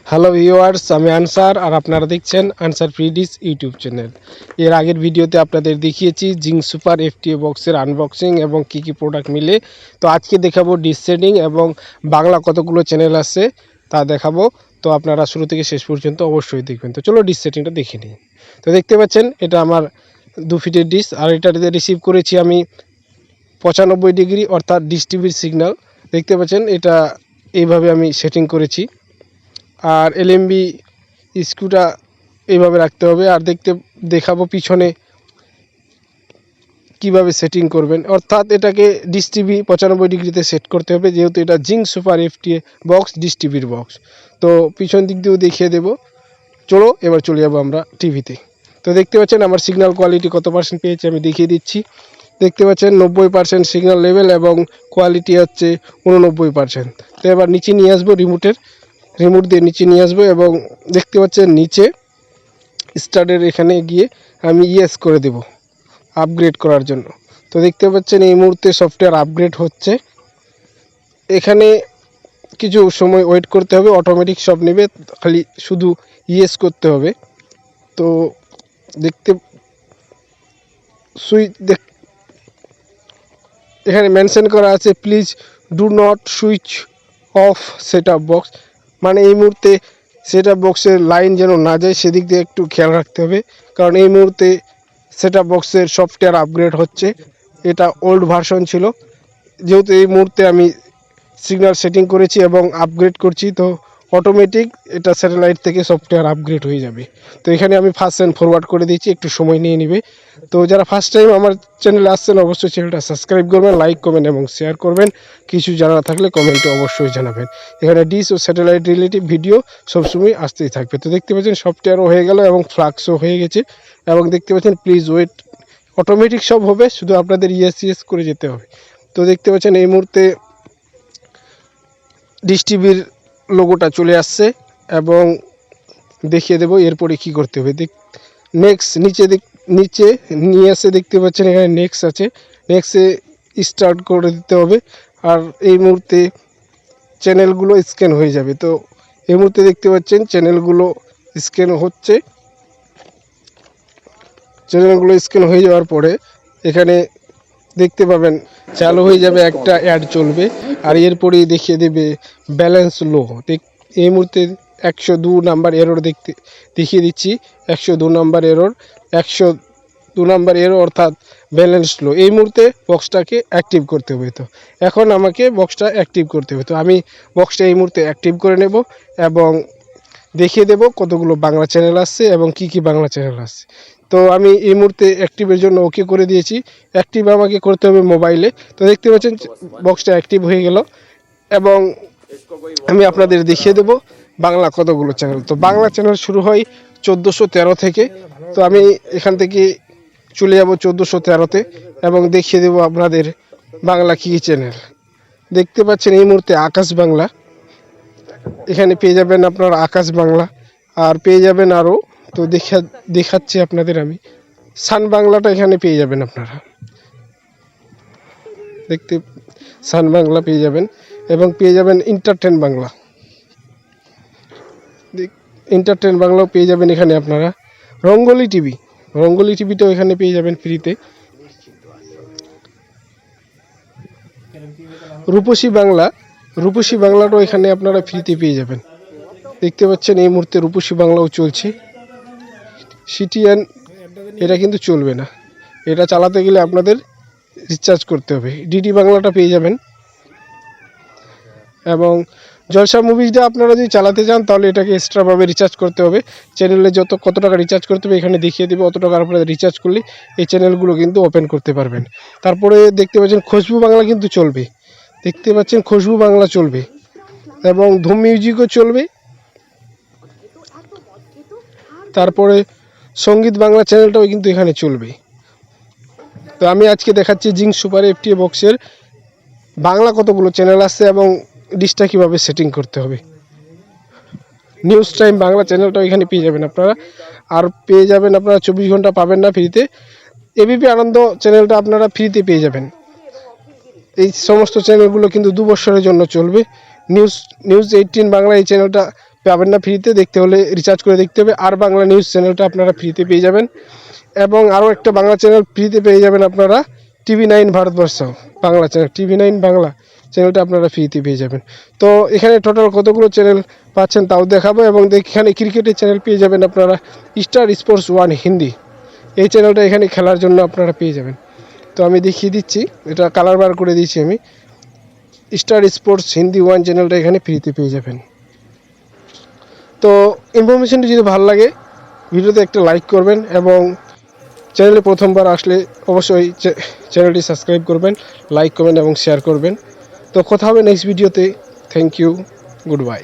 Hello viewers, আমি answer আর আপনারা দেখছেন আনসার ফ্রিডিস ইউটিউব চ্যানেল। এর আগের ভিডিওতে আপনাদের দেখিয়েছি জিং সুপার এফটিএ বক্সের আনবক্সিং এবং কি কি প্রোডাক্ট মিলে। তো আজকে দেখাবো ডিশ সেটিং এবং বাংলা কতগুলো চ্যানেল আছে তা দেখাবো। তো আপনারা শুরু থেকে শেষ পর্যন্ত অবশ্যই দেখবেন। তো চলো ডিশ সেটিংটা দেখে নিই। তো দেখতে পাচ্ছেন এটা আমার 2 ফিটের ডিশ, আর এটাতে রিসিভ করেছি আমি 95 ডিগ্রি অর্থাৎ ডিশ টিভির সিগন্যাল। দেখতে পাচ্ছেন এটা এইভাবে আমি সেটিং করেছি। আর এলএমবি স্ক্রুটা এইভাবে রাখতে হবে। আর দেখাবো পিছনে কিভাবে সেটিং করবেন, অর্থাৎ এটাকে ডিশ টিভি 95 ডিগ্রিতে সেট করতে হবে, যেহেতু এটা জিং সুপার এফটিএ বক্স, ডিশ টিভির বক্স। তো পিছন দিক দিয়েও দেখিয়ে দেবো। চলো এবার চলে যাবো আমরা টিভিতে। তো দেখতে পাচ্ছেন আমার সিগন্যাল কোয়ালিটি কত পার্সেন্ট পেয়েছে আমি দেখিয়ে দিচ্ছি। দেখতে পাচ্ছেন 90% সিগন্যাল লেভেল এবং কোয়ালিটি হচ্ছে 89%। তো এবার নিচে নিয়ে আসবো, রিমোট দিয়ে নিচে নিয়ে আসবো এবং দেখতে পাচ্ছেন নিচে স্টার্টের এখানে গিয়ে আমি ইয়েস করে দেব আপগ্রেড করার জন্য। তো দেখতে পাচ্ছেন এই মুহূর্তে সফটওয়্যার আপগ্রেড হচ্ছে। এখানে কিছু সময় ওয়েট করতে হবে, অটোমেটিক সব নেবে, খালি শুধু ইয়েস করতে হবে। তো দেখতে এখানে মেনশন করা আছে please do not switch off set up box, মানে এই মুহূর্তে সেট আপ বক্সের লাইন যেন না যায় সেদিক দিয়ে একটু খেয়াল রাখতে হবে, কারণ এই মুহূর্তে সেট আপ বক্সের সফটওয়্যার আপগ্রেড হচ্ছে। এটা ওল্ড ভার্সন ছিল, যেহেতু এই মুহূর্তে আমি সিগন্যাল সেটিং করেছি এবং আপগ্রেড করছি, তো অটোমেটিক এটা স্যাটেলাইট থেকে সফটওয়্যার আপগ্রেড হয়ে যাবে। তো এখানে আমি ফার্স্ট অ্যান্ড ফরওয়ার্ড করে দিয়েছি, একটু সময় নিয়ে নেবে। তো যারা ফার্স্ট টাইম আমার চ্যানেলে আসছেন অবশ্যই চ্যানেলটা সাবস্ক্রাইব করবেন, লাইক করবেন এবং শেয়ার করবেন। কিছু জানা থাকলে কমেন্টে অবশ্যই জানাবেন। এখানে ডিশ ও স্যাটেলাইট রিলেটিভ ভিডিও সবসময় আসতেই থাকবে। তো দেখতে পাচ্ছেন সফটওয়্যারও হয়ে গেল এবং ফ্লাক্সও হয়ে গেছে, এবং দেখতে পাচ্ছেন প্লিজ ওয়েট, অটোমেটিক সব হবে, শুধু আপনাদের ইয়েস করে যেতে হবে। তো দেখতে পাচ্ছেন এই মুহূর্তে ডিশ টিভির লোগোটা চলে আসছে এবং দেখিয়ে দেবো এরপরে কি করতে হবে। নেক্সট নিচে নিয়ে আসে দেখতে পাচ্ছেন এখানে নেক্সট আছে, নেক্সটে স্টার্ট করে দিতে হবে। আর এই মুহূর্তে চ্যানেলগুলো স্ক্যান হয়ে যাবে। তো এই মুহূর্তে দেখতে পাচ্ছেন চ্যানেলগুলো স্ক্যান হচ্ছে। চ্যানেলগুলো স্ক্যান হয়ে যাওয়ার পরে এখানে দেখতে পাবেন চালু হয়ে যাবে, একটা অ্যাড চলবে, আর এরপরেই দেখিয়ে দেবে ব্যালেন্স লো। এই মুহূর্তে 102 নাম্বার এরর দেখিয়ে দিচ্ছি, 102 নাম্বার এরর, 102 নাম্বার এরর অর্থাৎ ব্যালেন্স লো। এই মুহূর্তে বক্সটাকে অ্যাক্টিভ করতে হবে। তো এখন আমাকে বক্সটা অ্যাক্টিভ করতে হবে। তো আমি বক্সটা এই মুহূর্তে অ্যাক্টিভ করে নেব এবং দেখিয়ে দেব কতগুলো বাংলা চ্যানেল আসছে এবং কি কি বাংলা চ্যানেল আসছে। তো আমি এই মুহূর্তে অ্যাক্টিভের জন্য ওকে করে দিয়েছি। অ্যাক্টিভ আমাকে করতে হবে মোবাইলে। তো দেখতে পাচ্ছেন বক্সটা অ্যাক্টিভ হয়ে গেল এবং আমি আপনাদের দেখিয়ে দেব বাংলা কতগুলো চ্যানেল। তো বাংলা চ্যানেল শুরু হয় 1413 থেকে। তো আমি এখান থেকে চলে যাব 1413-তে এবং দেখিয়ে দেব আপনাদের বাংলা কী কী চ্যানেল। দেখতে পাচ্ছেন এই মুহূর্তে আকাশ বাংলা, এখানে পেয়ে যাবেন আপনারা আকাশ বাংলা, আর পেয়ে যাবেন আরও, তো দেখাচ্ছি আপনাদের আমি, সান বাংলাটা এখানে পেয়ে যাবেন আপনারা, দেখতে সান বাংলা পেয়ে যাবেন এবং পেয়ে যাবেন এন্টারটেন বাংলা, এন্টারটেন বাংলাও পেয়ে যাবেন এখানে আপনারা। রঙ্গোলি টিভিটাও এখানে পেয়ে যাবেন ফ্রিতে। রূপসী বাংলাটাও এখানে আপনারা ফ্রিতে পেয়ে যাবেন। দেখতে পাচ্ছেন এই মুহূর্তে রূপসী বাংলাও চলছে। সিটিএন এটা কিন্তু চলবে না, এটা চালাতে গেলে আপনাদের রিচার্জ করতে হবে। ডিডি বাংলাটা পেয়ে যাবেন এবং জলসা মুভিজটা আপনারা যদি চালাতে চান তাহলে এটাকে এক্সট্রাভাবে রিচার্জ করতে হবে। চ্যানেলে কত টাকা রিচার্জ করতে হবে এখানে দেখিয়ে দেবে, অত টাকা আপনারা রিচার্জ করলে এই চ্যানেলগুলো কিন্তু ওপেন করতে পারবেন। তারপরে দেখতে পাচ্ছেন খুশবু বাংলা কিন্তু চলবে, দেখতে পাচ্ছেন খুশবু বাংলা চলবে এবং ধুম মিউজিকও চলবে। তারপরে সঙ্গীত বাংলা চ্যানেলটাও কিন্তু এখানে চলবে। তো আমি আজকে দেখাচ্ছি জিং সুপার এফটিএ বক্সের বাংলা কতগুলো চ্যানেল আসছে এবং ডিশটা কীভাবে সেটিং করতে হবে। নিউজ টাইম বাংলা চ্যানেলটাও এখানে পেয়ে যাবেন আপনারা, আর পেয়ে যাবেন আপনারা 24 ঘন্টা পাবেন না ফ্রিতে। এবিপি আনন্দ চ্যানেলটা আপনারা ফ্রিতে পেয়ে যাবেন। এই সমস্ত চ্যানেলগুলো কিন্তু 2 বছরের জন্য চলবে। নিউজ 18 বাংলা এই চ্যানেলটা পাবেন না ফ্রিতে, দেখতে হলে রিচার্জ করে দেখতে হবে। আর বাংলা নিউজ চ্যানেলটা আপনারা ফ্রিতে পেয়ে যাবেন, এবং আরও একটা বাংলা চ্যানেল ফ্রিতে পেয়ে যাবেন আপনারা, TV9 Bharatvarsha Bangla channel, TV9 Bangla চ্যানেলটা আপনারা ফ্রিতে পেয়ে যাবেন। তো এখানে টোটাল কতগুলো চ্যানেল পাচ্ছেন তাও দেখাবো, এবং এখানে ক্রিকেটের চ্যানেল পেয়ে যাবেন আপনারা, স্টার স্পোর্টস 1 হিন্দি, এই চ্যানেলটা এখানে খেলার জন্য আপনারা পেয়ে যাবেন। তো আমি দেখিয়ে দিচ্ছি, এটা কালার বার করে দিচ্ছি আমি, স্টার স্পোর্টস হিন্দি 1 চ্যানেলটা এখানে ফ্রিতে পেয়ে যাবেন। তো ইনফরমেশনটি যদি ভালো লাগে ভিডিওতে একটা লাইক করবেন, এবং চ্যানেলে প্রথমবার আসলে অবশ্যই চ্যানেলটি সাবস্ক্রাইব করবেন, লাইক করবেন এবং শেয়ার করবেন। তো কথা হবে নেক্সট ভিডিওতে। Thank you, good bye.